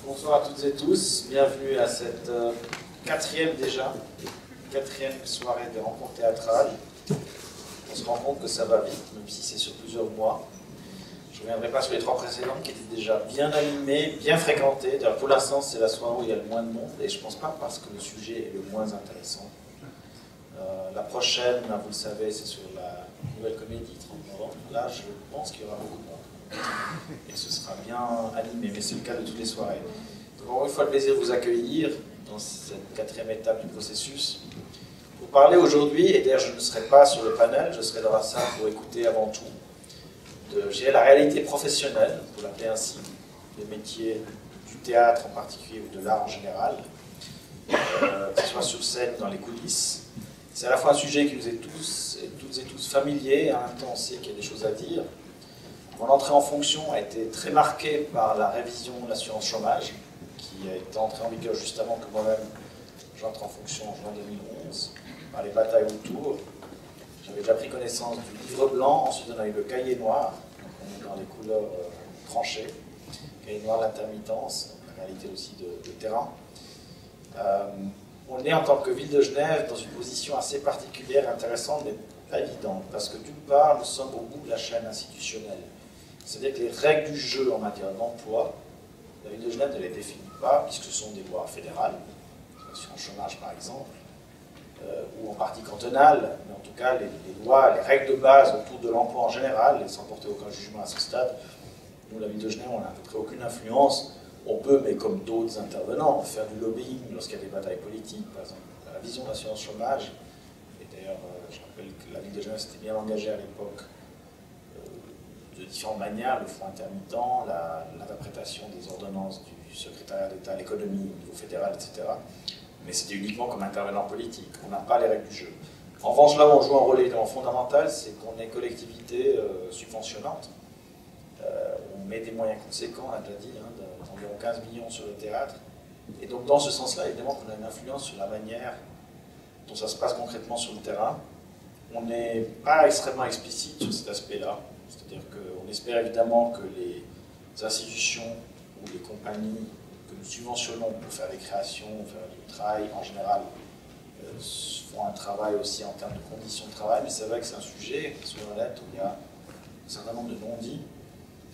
Bonsoir à toutes et tous, bienvenue à cette quatrième soirée de rencontres théâtrales. On se rend compte que ça va vite, même si c'est sur plusieurs mois. Je ne reviendrai pas sur les trois précédentes qui étaient déjà bien animées, bien fréquentées. D'ailleurs, pour l'instant, c'est la soirée où il y a le moins de monde, et je ne pense pas parce que le sujet est le moins intéressant. La prochaine, vous le savez, c'est sur la nouvelle comédie, 30 novembre. Là, je pense qu'il y aura beaucoup de monde. Et ce sera bien animé, mais c'est le cas de toutes les soirées. Donc, encore une fois, le plaisir de vous accueillir dans cette quatrième étape du processus. Pour parler aujourd'hui, et d'ailleurs je ne serai pas sur le panel, je serai dans la salle pour écouter avant tout de la réalité professionnelle, pour l'appeler ainsi, des métiers du théâtre en particulier ou de l'art en général, que ce soit sur scène ou dans les coulisses. C'est à la fois un sujet qui nous est toutes et tous familier, et en même temps on sait qu'il y a des choses à dire. Mon entrée en fonction a été très marquée par la révision de l'assurance chômage, qui a été entrée en vigueur juste avant que moi-même j'entre en fonction en juin 2011, par les batailles autour. J'avais déjà pris connaissance du livre blanc, ensuite on a eu le cahier noir, donc on est dans les couleurs tranchées, cahier noir, l'intermittence, la réalité aussi de terrain. On est en tant que ville de Genève dans une position assez particulière, intéressante, mais pas évidente, parce que d'une part, nous sommes au bout de la chaîne institutionnelle. C'est-à-dire que les règles du jeu en matière d'emploi, la ville de Genève ne les définit pas, puisque ce sont des lois fédérales, l'assurance chômage par exemple, ou en partie cantonale, mais en tout cas les lois, les règles de base autour de l'emploi en général, et sans porter aucun jugement à ce stade, nous, la ville de Genève, on n'a à peu près aucune influence. On peut, mais comme d'autres intervenants, faire du lobbying lorsqu'il y a des batailles politiques, par exemple la vision de l'assurance chômage. Et d'ailleurs, je rappelle que la ville de Genève s'était bien engagée à l'époque de différentes manières, le fonds intermittent, l'interprétation des ordonnances du secrétariat d'État à l'économie au niveau fédéral, etc. Mais c'était uniquement comme intervenant politique. On n'a pas les règles du jeu. En revanche, là où on joue un rôle évidemment fondamental, c'est qu'on est collectivité subventionnante. On met des moyens conséquents, on a déjà dit, d'environ 15 millions sur le théâtre. Et donc dans ce sens-là, évidemment qu'on a une influence sur la manière dont ça se passe concrètement sur le terrain. On n'est pas extrêmement explicite sur cet aspect-là. C'est-à-dire qu'on espère évidemment que les institutions ou les compagnies que nous subventionnons pour faire des créations, faire du travail en général, font un travail aussi en termes de conditions de travail, mais c'est vrai que c'est un sujet, sur la lettre, où il y a un certain nombre de non-dits.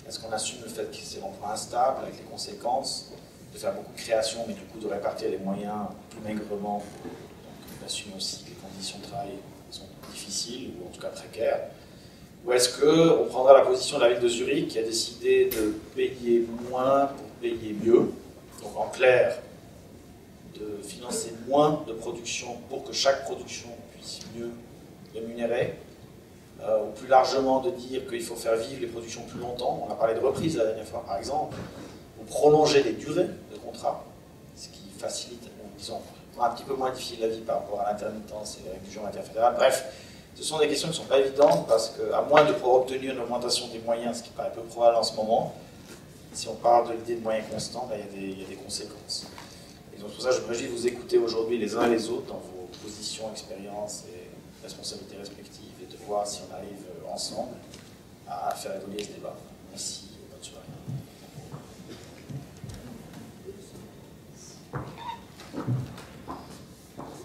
Est-ce qu'on assume le fait que c'est l'emploi instable, avec les conséquences de faire beaucoup de créations, mais du coup de répartir les moyens plus maigrement, donc on assume aussi que les conditions de travail sont difficiles, ou en tout cas précaires. Ou est-ce qu'on prendra la position de la ville de Zurich qui a décidé de payer moins pour payer mieux, donc en clair, de financer moins de production pour que chaque production puisse mieux rémunérer, ou plus largement de dire qu'il faut faire vivre les productions plus longtemps. On a parlé de reprise la dernière fois par exemple, ou prolonger les durées de contrat, ce qui facilite, disons, rend un petit peu moins difficile la vie par rapport à l'intermittence et les règles du jeu en matière fédérale. Bref, ce sont des questions qui ne sont pas évidentes parce qu'à moins de pouvoir obtenir une augmentation des moyens, ce qui paraît peu probable en ce moment, si on parle de l'idée de moyens constants, il y a des conséquences. Et donc pour ça, je me réjouis de vous écouter aujourd'hui les uns et les autres dans vos positions, expériences et responsabilités respectives et de voir si on arrive ensemble à faire évoluer ce débat. Merci et bonne soirée.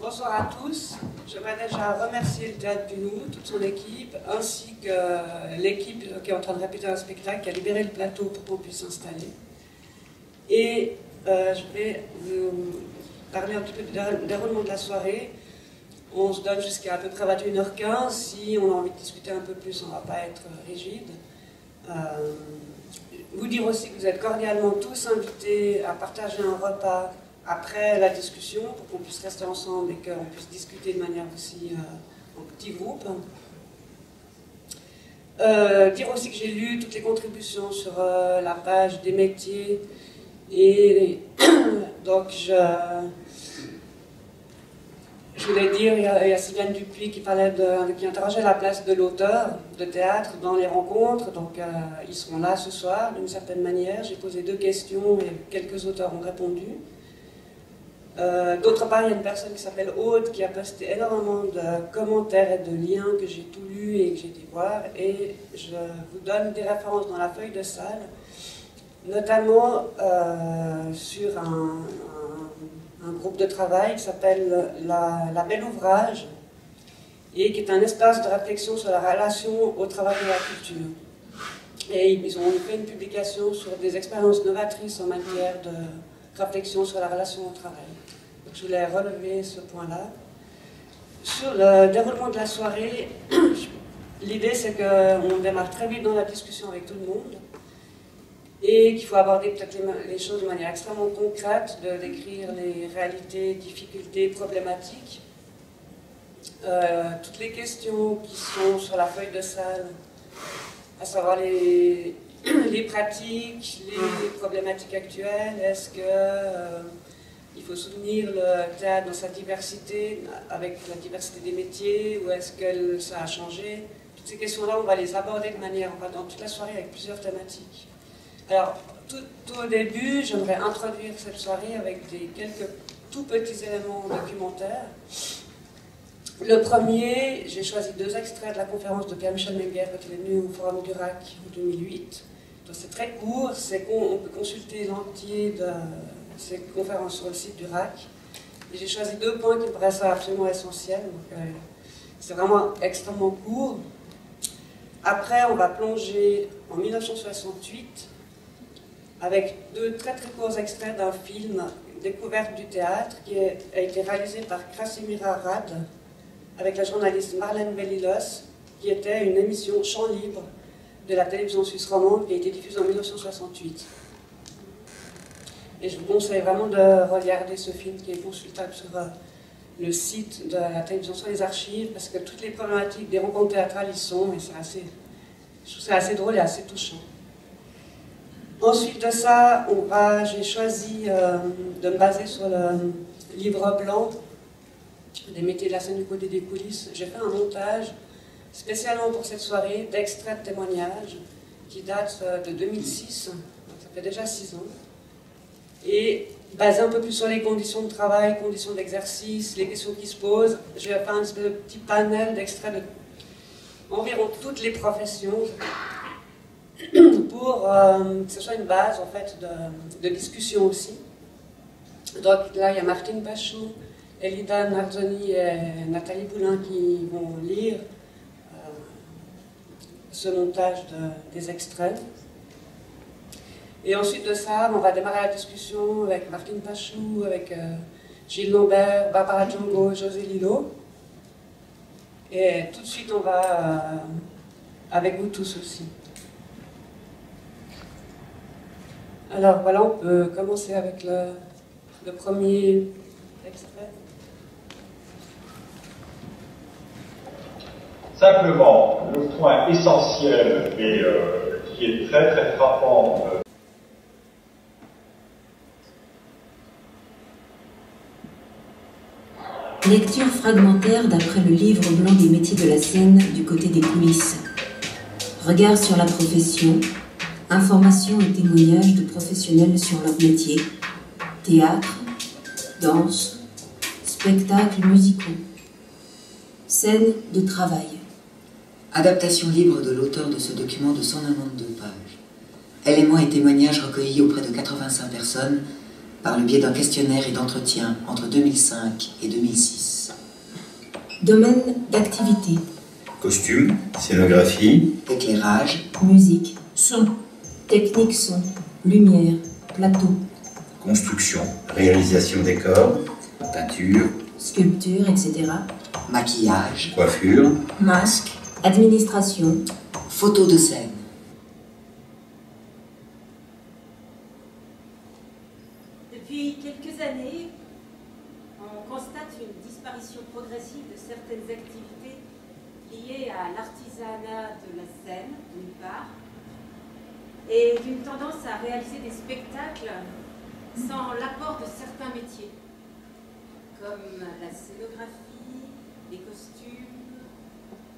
Bonsoir à tous. J'aimerais déjà remercier le Théâtre du Nou, toute son équipe, ainsi que l'équipe qui est en train de répéter un spectacle, qui a libéré le plateau pour qu'on puisse s'installer. Et je vais vous parler un petit peu du déroulement de la soirée. On se donne jusqu'à à peu près 21h15. Si on a envie de discuter un peu plus, on ne va pas être rigide. Vous dire aussi que vous êtes cordialement tous invités à partager un repas après la discussion, pour qu'on puisse rester ensemble et qu'on puisse discuter de manière aussi en petits groupes. Dire aussi que j'ai lu toutes les contributions sur la page des métiers, et donc je voulais dire, il y a Sylvain Dupuis qui interrogeait la place de l'auteur de théâtre dans les rencontres, donc ils seront là ce soir d'une certaine manière. J'ai posé 2 questions et quelques auteurs ont répondu. D'autre part, il y a une personne qui s'appelle Aude qui a posté énormément de commentaires et de liens que j'ai tout lu et que j'ai été voir, et je vous donne des références dans la feuille de salle, notamment sur réunir un groupe de travail qui s'appelle la Belle Ouvrage et qui est un espace de réflexion sur la relation au travail et à la culture. Et ils ont fait une publication sur des expériences novatrices en matière de réflexion sur la relation au travail. Donc je voulais relever ce point-là. Sur le déroulement de la soirée, l'idée c'est qu'on démarre très vite dans la discussion avec tout le monde et qu'il faut aborder peut-être les choses de manière extrêmement concrète, de décrire les réalités, difficultés, problématiques. Toutes les questions qui sont sur la feuille de salle, à savoir les pratiques, les problématiques actuelles, est-ce qu'il faut soutenir le théâtre dans sa diversité, avec la diversité des métiers, ou est-ce que ça a changé? Toutes ces questions-là, on va les aborder de manière, on va dans toute la soirée avec plusieurs thématiques. Alors, tout au début, j'aimerais introduire cette soirée avec quelques tout petits éléments documentaires. Le premier, j'ai choisi 2 extraits de la conférence de Pierre-Michel Meguiar quand il est venu au Forum du RAC en 2008. C'est très court, on peut consulter l'entier de ces conférences sur le site du RAC. Et j'ai choisi 2 points qui me paraissent absolument essentiels. C'est vraiment extrêmement court. Après, on va plonger en 1968 avec 2 très très courts extraits d'un film, Découverte du théâtre, qui a été réalisé par Krasimira Rad, avec la journaliste Marlène Bellilos, qui était une émission chant libre de la télévision suisse romande qui a été diffusée en 1968. Et je vous conseille vraiment de regarder ce film qui est consultable sur le site de la télévision sur les archives, parce que toutes les problématiques des rencontres théâtrales y sont, et je trouve ça assez drôle et assez touchant. Ensuite de ça, j'ai choisi de me baser sur le livre blanc des métiers de la scène du côté des coulisses. J'ai fait un montage spécialement pour cette soirée d'extraits de témoignages qui datent de 2006, donc ça fait déjà 6 ans, et basé un peu plus sur les conditions de travail, conditions d'exercice, les questions qui se posent. J'ai fait un petit panel d'extraits de environ toutes les professions pour que ce soit une base en fait de discussion aussi. Donc là, il y a Martine Pachou, Elida Narzoni et Nathalie Boulin qui vont lire ce montage des extraits. Et ensuite de ça, on va démarrer la discussion avec Martine Pachou, avec Gilles Lambert, Barbara Django, José Lillo. Et tout de suite, on va avec vous tous aussi. Alors voilà, on peut commencer avec le premier extrait. Simplement, le point essentiel et qui est très très frappant. Lecture fragmentaire d'après le livre blanc des métiers de la scène du côté des coulisses. Regard sur la profession, informations et témoignages de professionnels sur leur métier, théâtre, danse, spectacles musicaux, scène de travail. Adaptation libre de l'auteur de ce document de 192 pages. Éléments et témoignages recueillis auprès de 85 personnes par le biais d'un questionnaire et d'entretien entre 2005 et 2006. Domaine d'activité. Costume, scénographie, éclairage, musique, son, technique son, lumière, plateau, construction, réalisation décor, peinture, sculpture, etc. maquillage, coiffure, masque, administration, photo de scène. Depuis quelques années, on constate une disparition progressive de certaines activités liées à l'artisanat de la scène, d'une part, et d'une tendance à réaliser des spectacles sans l'apport de certains métiers, comme la scénographie, les costumes,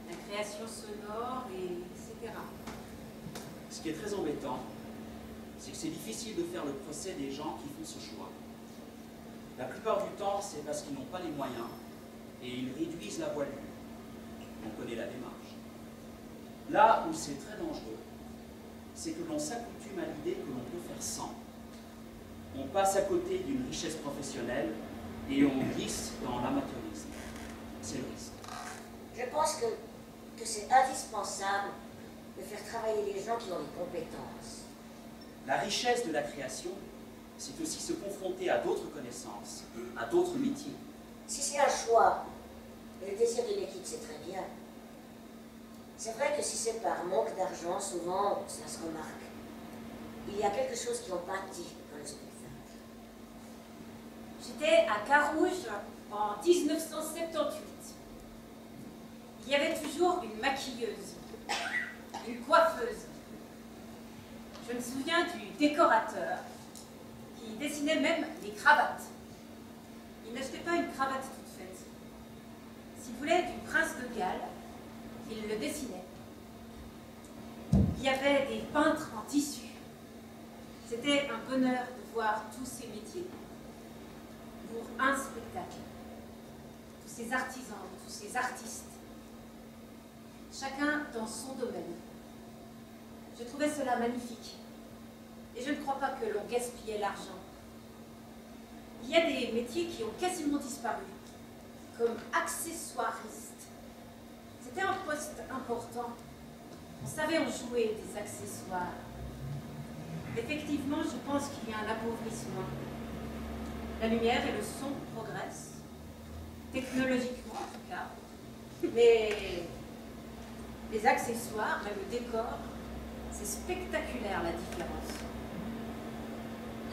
la création sonore, etc. Ce qui est très embêtant, c'est que c'est difficile de faire le procès des gens qui font ce choix. La plupart du temps, c'est parce qu'ils n'ont pas les moyens et ils réduisent la voilure. On connaît la démarche. Là où c'est très dangereux, c'est que l'on s'accoutume à l'idée que l'on peut faire sans. On passe à côté d'une richesse professionnelle et on glisse dans l'amateurisme. C'est le risque. Je pense que c'est indispensable de faire travailler les gens qui ont des compétences. La richesse de la création, c'est aussi se confronter à d'autres connaissances, à d'autres métiers. Si c'est un choix, et le désir de l'équipe, c'est très bien. C'est vrai que si c'est par manque d'argent, souvent, ça se remarque. Il y a quelque chose qui en pâtit dans le spectacle. J'étais à Carouge en 1978. Il y avait toujours une maquilleuse, une coiffeuse. Je me souviens du décorateur qui dessinait même des cravates. Il n'achetait pas une cravate toute faite. S'il voulait du prince de Galles, il le dessinait. Il y avait des peintres en tissu. C'était un bonheur de voir tous ces métiers pour un spectacle. Tous ces artisans, tous ces artistes. Chacun dans son domaine. Je trouvais cela magnifique. Et je ne crois pas que l'on gaspillait l'argent. Il y a des métiers qui ont quasiment disparu, comme accessoiriste. C'était un poste important. On savait en jouer des accessoires. Effectivement, je pense qu'il y a un appauvrissement. La lumière et le son progressent, technologiquement en tout cas. Mais les accessoires, même le décor, c'est spectaculaire la différence.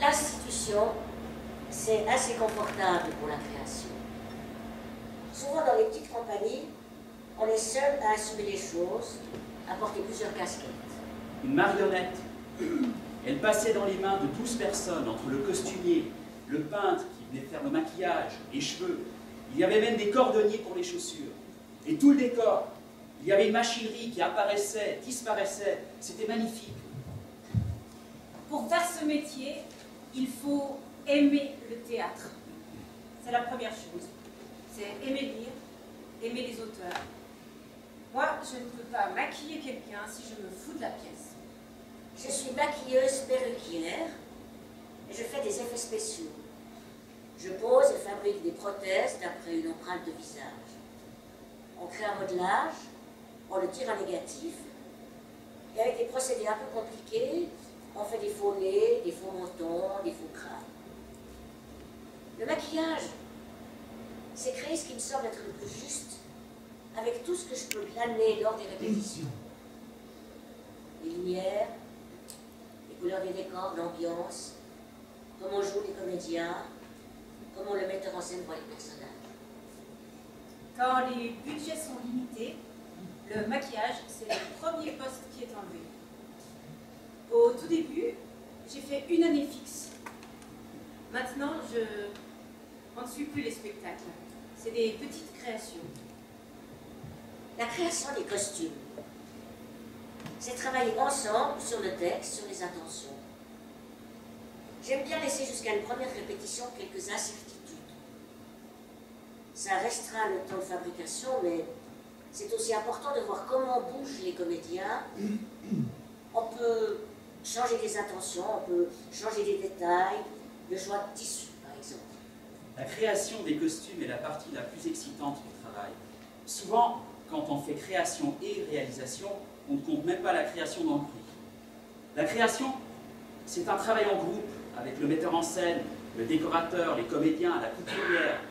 L'institution, c'est assez confortable pour la création. Souvent dans les petites compagnies, on est seul à assumer les choses, à porter plusieurs casquettes. Une marionnette, elle passait dans les mains de 12 personnes, entre le costumier, le peintre qui venait faire le maquillage, les cheveux. Il y avait même des cordonniers pour les chaussures. Et tout le décor. Il y avait une machinerie qui apparaissait, disparaissait. C'était magnifique. Pour faire ce métier, il faut aimer le théâtre. C'est la première chose. C'est aimer lire, aimer les auteurs. Moi, je ne peux pas maquiller quelqu'un si je me fous de la pièce. Je suis maquilleuse perruquière et je fais des effets spéciaux. Je pose et fabrique des prothèses d'après une empreinte de visage. On crée un modelage, on le tire en négatif, et avec des procédés un peu compliqués, on fait des faux nez, des faux mentons, des faux crânes. Le maquillage, c'est créer ce qui me semble être le plus juste, avec tout ce que je peux glaner lors des répétitions. Les lumières, les couleurs des décors, l'ambiance, comment jouent les comédiens, comment le metteur en scène voit les personnages. Quand les budgets sont limités, le maquillage, c'est le premier poste qui est enlevé. Au tout début, j'ai fait une année fixe. Maintenant, on ne suit plus les spectacles. C'est des petites créations. La création des costumes, c'est travailler ensemble sur le texte, sur les intentions. J'aime bien laisser jusqu'à une première répétition quelques incertitudes. Ça restreint le temps de fabrication, mais c'est aussi important de voir comment bougent les comédiens. On peut changer des intentions, on peut changer des détails, le choix de tissu, par exemple. La création des costumes est la partie la plus excitante du travail. Souvent, quand on fait création et réalisation, on ne compte même pas la création dans le prix. La création, c'est un travail en groupe avec le metteur en scène, le décorateur, les comédiens, la couturière.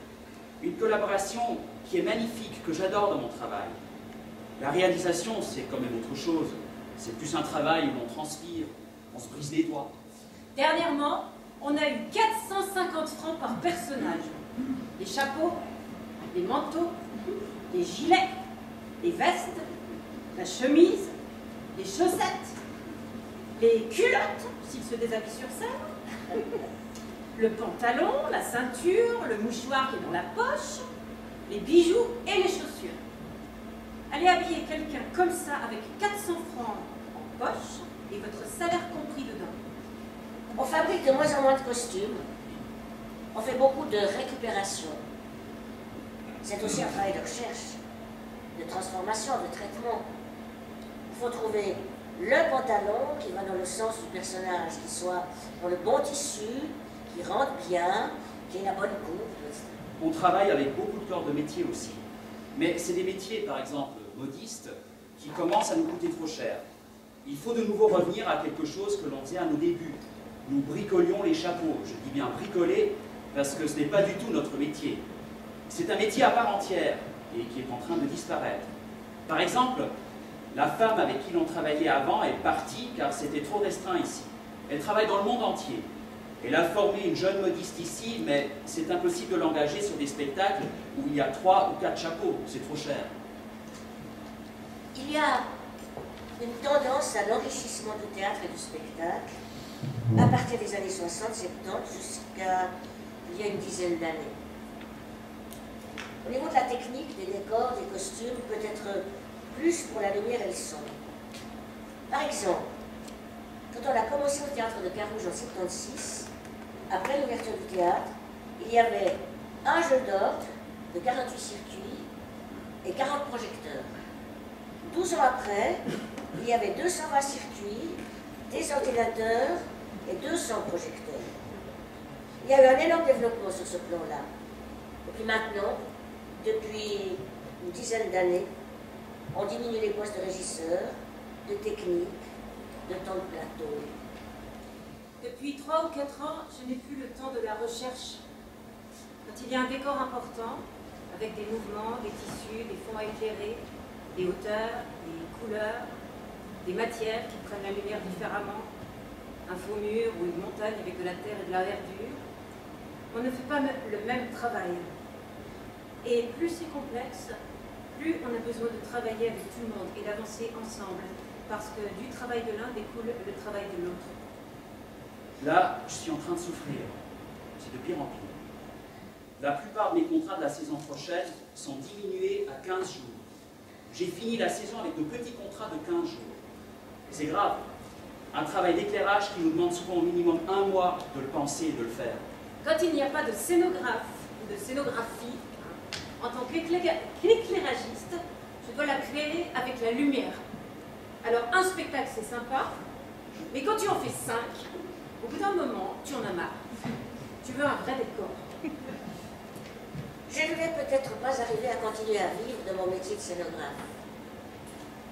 Une collaboration qui est magnifique, que j'adore dans mon travail. La réalisation, c'est quand même autre chose. C'est plus un travail où on transpire, on se brise les doigts. Dernièrement, on a eu 450 francs par personnage. Les chapeaux, les manteaux, les gilets, les vestes, la chemise, les chaussettes, les culottes, s'ils se déshabillent sur scène, le pantalon, la ceinture, le mouchoir qui est dans la poche, les bijoux et les chaussures. Allez habiller quelqu'un comme ça avec 400 francs en poche et votre salaire compris dedans. On fabrique de moins en moins de costumes. On fait beaucoup de récupération. C'est aussi un travail de recherche, de transformation, de traitement. Il faut trouver le pantalon qui va dans le sens du personnage, qui soit dans le bon tissu, qui rentre bien, qui ait la bonne coupe. On travaille avec beaucoup de corps de métier aussi. Mais c'est des métiers, par exemple, modistes, qui commencent à nous coûter trop cher. Il faut de nouveau revenir à quelque chose que l'on faisait à nos débuts. Nous bricolions les chapeaux. Je dis bien bricoler, parce que ce n'est pas du tout notre métier. C'est un métier à part entière, et qui est en train de disparaître. Par exemple, la femme avec qui l'on travaillait avant est partie, car c'était trop restreint ici. Elle travaille dans le monde entier. Elle a formé une jeune modiste ici, mais c'est impossible de l'engager sur des spectacles où il y a 3 ou 4 chapeaux, c'est trop cher. Il y a une tendance à l'enrichissement du théâtre et du spectacle à partir des années 60-70 jusqu'à il y a une dizaine d'années. Au niveau de la technique, des décors, des costumes, peut-être plus pour la lumière et le son. Par exemple, quand on a commencé au théâtre de Carouge en 1976, après l'ouverture du théâtre, il y avait un jeu d'ordre de 48 circuits et 40 projecteurs. 12 ans après, il y avait 220 circuits, des ordinateurs et 200 projecteurs. Il y a eu un énorme développement sur ce plan-là. Et puis maintenant, depuis une dizaine d'années, on diminue les postes de régisseurs, de technique, de temps de plateau. Depuis 3 ou 4 ans, je n'ai plus le temps de la recherche. Quand il y a un décor important, avec des mouvements, des tissus, des fonds à éclairer, des hauteurs, des couleurs, des matières qui prennent la lumière différemment, un faux mur ou une montagne avec de la terre et de la verdure, on ne fait pas le même travail. Et plus c'est complexe, plus on a besoin de travailler avec tout le monde et d'avancer ensemble, parce que du travail de l'un découle le travail de l'autre. Là, je suis en train de souffrir. C'est de pire en pire. La plupart de mes contrats de la saison prochaine sont diminués à 15 jours. J'ai fini la saison avec de petits contrats de 15 jours. C'est grave. Un travail d'éclairage qui nous demande souvent au minimum 1 mois de le penser et de le faire. Quand il n'y a pas de scénographe ou de scénographie, en tant qu'éclairagiste, je dois la créer avec la lumière. Alors un spectacle c'est sympa, mais quand tu en fais 5, au bout d'un moment, tu en as marre. Tu veux un vrai décor. Je ne vais peut-être pas arriver à continuer à vivre de mon métier de scénographe.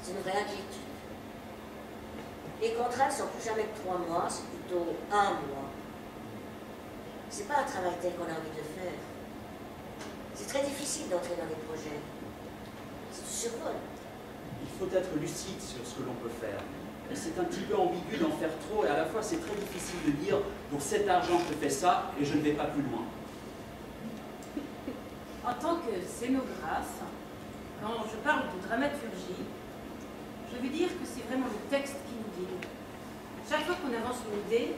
C'est une vraie inquiétude. Les contrats ne sont plus jamais de 3 mois, c'est plutôt 1 mois. C'est pas un travail tel qu'on a envie de faire. C'est très difficile d'entrer dans les projets. C'est du survol. Il faut être lucide sur ce que l'on peut faire. C'est un petit peu ambigu d'en faire trop et à la fois c'est très difficile de dire pour cet argent je fais ça et je ne vais pas plus loin. En tant que scénographe, quand je parle de dramaturgie, je veux dire que c'est vraiment le texte qui nous guide. Chaque fois qu'on avance une idée,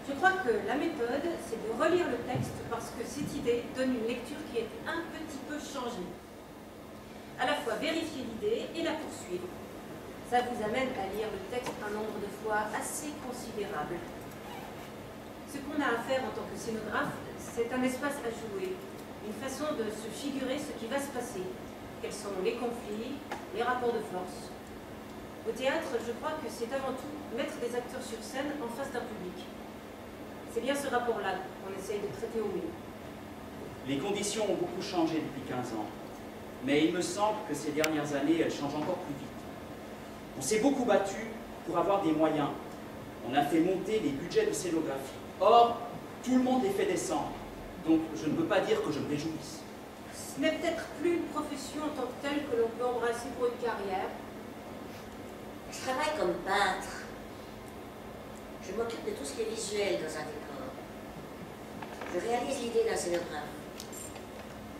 je crois que la méthode, c'est de relire le texte parce que cette idée donne une lecture qui est un petit peu changée. À la fois vérifier l'idée et la poursuivre. Ça vous amène à lire le texte un nombre de fois assez considérable. Ce qu'on a à faire en tant que scénographe, c'est un espace à jouer, une façon de se figurer ce qui va se passer. Quels sont les conflits, les rapports de force. Au théâtre, je crois que c'est avant tout mettre des acteurs sur scène en face d'un public. C'est bien ce rapport-là qu'on essaye de traiter au mieux. Les conditions ont beaucoup changé depuis 15 ans, mais il me semble que ces dernières années, elles changent encore plus vite. On s'est beaucoup battu pour avoir des moyens. On a fait monter les budgets de scénographie. Or, tout le monde les fait descendre. Donc, je ne peux pas dire que je me réjouisse. Ce n'est peut-être plus une profession en tant que telle que l'on peut embrasser pour une carrière. Je travaille comme peintre. Je m'occupe de tout ce qui est visuel dans un décor. Je réalise l'idée d'un scénographe.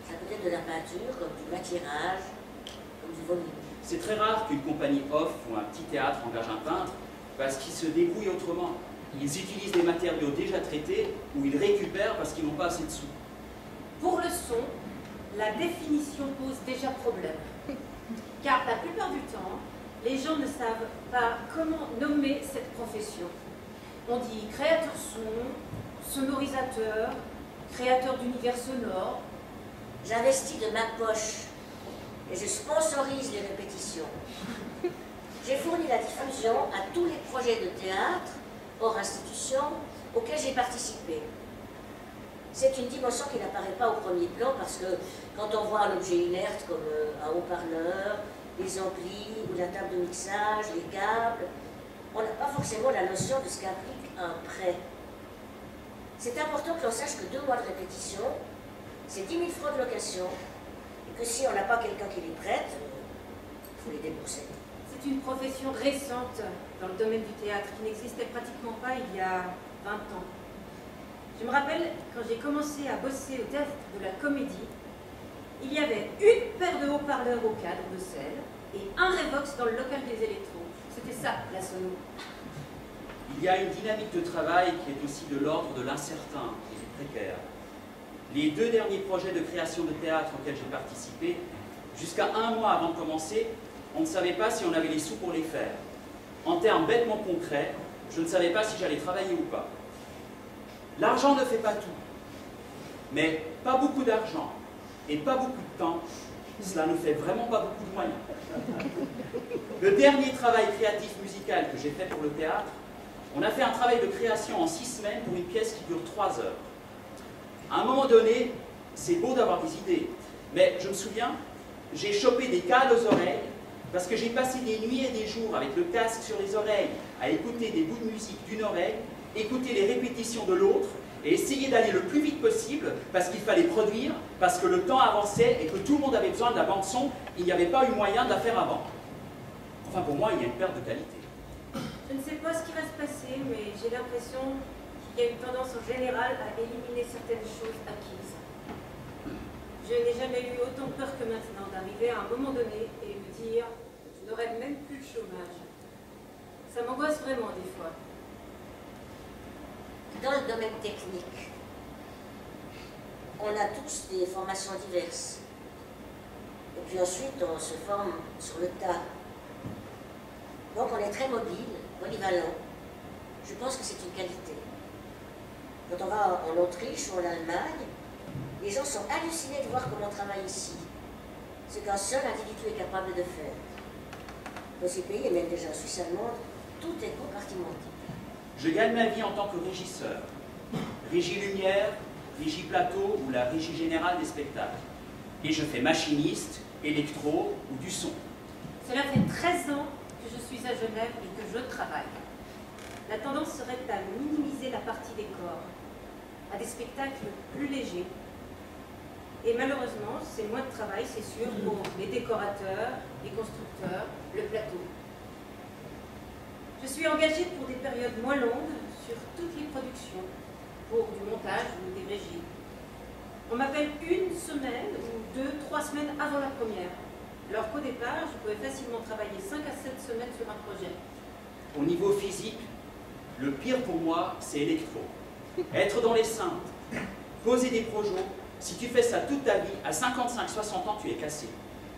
Ça peut être de la peinture, comme du maquillage, comme du volume. C'est très rare qu'une compagnie off ou un petit théâtre engage un peintre parce qu'ils se débrouillent autrement. Ils utilisent des matériaux déjà traités ou ils récupèrent parce qu'ils n'ont pas assez de sous. Pour le son, la définition pose déjà problème. Car la plupart du temps, les gens ne savent pas comment nommer cette profession. On dit créateur son, sonorisateur, créateur d'univers sonore. J'investis de ma poche et je sponsorise les répétitions. J'ai fourni la diffusion à tous les projets de théâtre, hors institution, auxquels j'ai participé. C'est une dimension qui n'apparaît pas au premier plan parce que quand on voit un objet inerte comme un haut-parleur, les amplis ou la table de mixage, les câbles, on n'a pas forcément la notion de ce qu'implique un prêt. C'est important que l'on sache que 2 mois de répétition, c'est 10 000 francs de location, et que si on n'a pas quelqu'un qui les prête, il faut les débourser. C'est une profession récente dans le domaine du théâtre qui n'existait pratiquement pas il y a 20 ans. Je me rappelle, quand j'ai commencé à bosser au théâtre de la Comédie, il y avait une paire de haut-parleurs au cadre de selle et un Revox dans le local des électros. C'était ça, la sono. Il y a une dynamique de travail qui est aussi de l'ordre de l'incertain et du précaire. Les 2 derniers projets de création de théâtre auxquels j'ai participé, jusqu'à 1 mois avant de commencer, on ne savait pas si on avait les sous pour les faire. En termes bêtement concrets, je ne savais pas si j'allais travailler ou pas. L'argent ne fait pas tout, mais pas beaucoup d'argent et pas beaucoup de temps, cela ne fait vraiment pas beaucoup de moyens. Le dernier travail créatif musical que j'ai fait pour le théâtre, on a fait un travail de création en 6 semaines pour une pièce qui dure 3 heures. À un moment donné, c'est beau d'avoir des idées, mais je me souviens, j'ai chopé des cales aux oreilles parce que j'ai passé des nuits et des jours avec le casque sur les oreilles à écouter des bouts de musique d'une oreille, écouter les répétitions de l'autre et essayer d'aller le plus vite possible parce qu'il fallait produire, parce que le temps avançait et que tout le monde avait besoin de la bande-son, il n'y avait pas eu moyen de la faire avant. Enfin, pour moi, il y a une perte de qualité. Je ne sais pas ce qui va se passer, mais j'ai l'impression qu'il y a une tendance en général à éliminer certaines choses acquises. Je n'ai jamais eu autant peur que maintenant d'arriver à un moment donné et me dire « je n'aurai même plus le chômage ». Ça m'angoisse vraiment des fois. Dans le domaine technique, on a tous des formations diverses. Et puis ensuite, on se forme sur le tas. Donc on est très mobile, polyvalent. Je pense que c'est une qualité. Quand on va en Autriche ou en Allemagne, les gens sont hallucinés de voir comment on travaille ici. Ce qu'un seul individu est capable de faire. Dans ces pays, et même déjà en Suisse allemande, tout est compartimenté. Je gagne ma vie en tant que régisseur. Régie lumière, régie plateau ou la régie générale des spectacles. Et je fais machiniste, électro ou du son. Cela fait 13 ans que je suis à Genève et que je travaille. La tendance serait à minimiser la partie décor, à des spectacles plus légers. Et malheureusement, c'est moins de travail, c'est sûr, pour les décorateurs, les constructeurs, le plateau. Je suis engagée pour des périodes moins longues sur toutes les productions, pour du montage ou des régies. On m'appelle 1 semaine ou 2, 3 semaines avant la première, alors qu'au départ, je pouvais facilement travailler 5 à 7 semaines sur un projet. Au niveau physique, le pire pour moi, c'est électro. Être dans les cintres, poser des projets, si tu fais ça toute ta vie, à 55-60 ans, tu es cassé.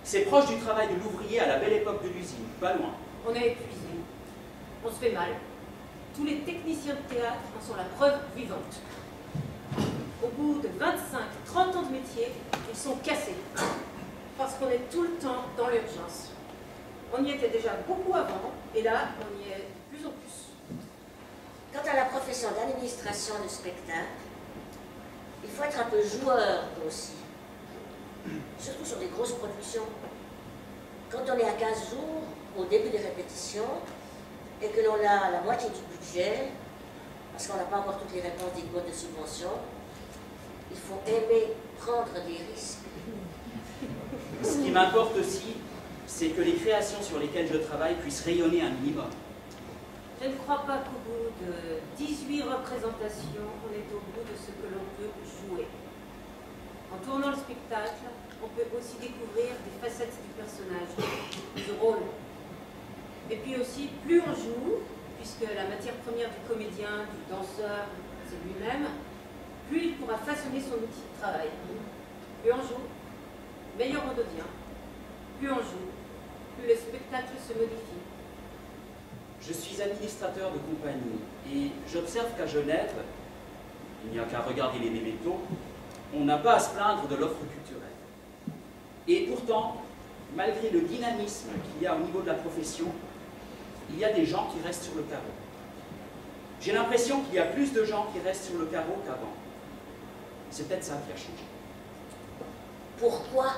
C'est proche du travail de l'ouvrier à la belle époque de l'usine, pas loin. On est épuisé. On se fait mal. Tous les techniciens de théâtre en sont la preuve vivante. Au bout de 25-30 ans de métier, ils sont cassés. Parce qu'on est tout le temps dans l'urgence. On y était déjà beaucoup avant, et là, on y est de plus en plus. Quant à la profession d'administration de spectacle, il faut être un peu joueur aussi. Surtout sur des grosses productions. Quand on est à 15 jours, au début des répétitions, et que l'on a la moitié du budget, parce qu'on n'a pas encore toutes les réponses des codes de subvention, il faut aimer prendre des risques. Ce qui m'importe aussi, c'est que les créations sur lesquelles je travaille puissent rayonner un minimum. Je ne crois pas qu'au bout de 18 représentations, on est au bout de ce que l'on peut jouer. En tournant le spectacle, on peut aussi découvrir des facettes du personnage, du rôle. Et puis aussi, plus on joue, puisque la matière première du comédien, du danseur, c'est lui-même, plus il pourra façonner son outil de travail. Plus on joue, meilleur on devient. Plus on joue, plus le spectacle se modifie. Je suis administrateur de compagnie et j'observe qu'à Genève, il n'y a qu'à regarder les mémétos, on n'a pas à se plaindre de l'offre culturelle. Et pourtant, malgré le dynamisme qu'il y a au niveau de la profession, il y a des gens qui restent sur le carreau. J'ai l'impression qu'il y a plus de gens qui restent sur le carreau qu'avant. C'est peut-être ça qui a changé. Pourquoi ?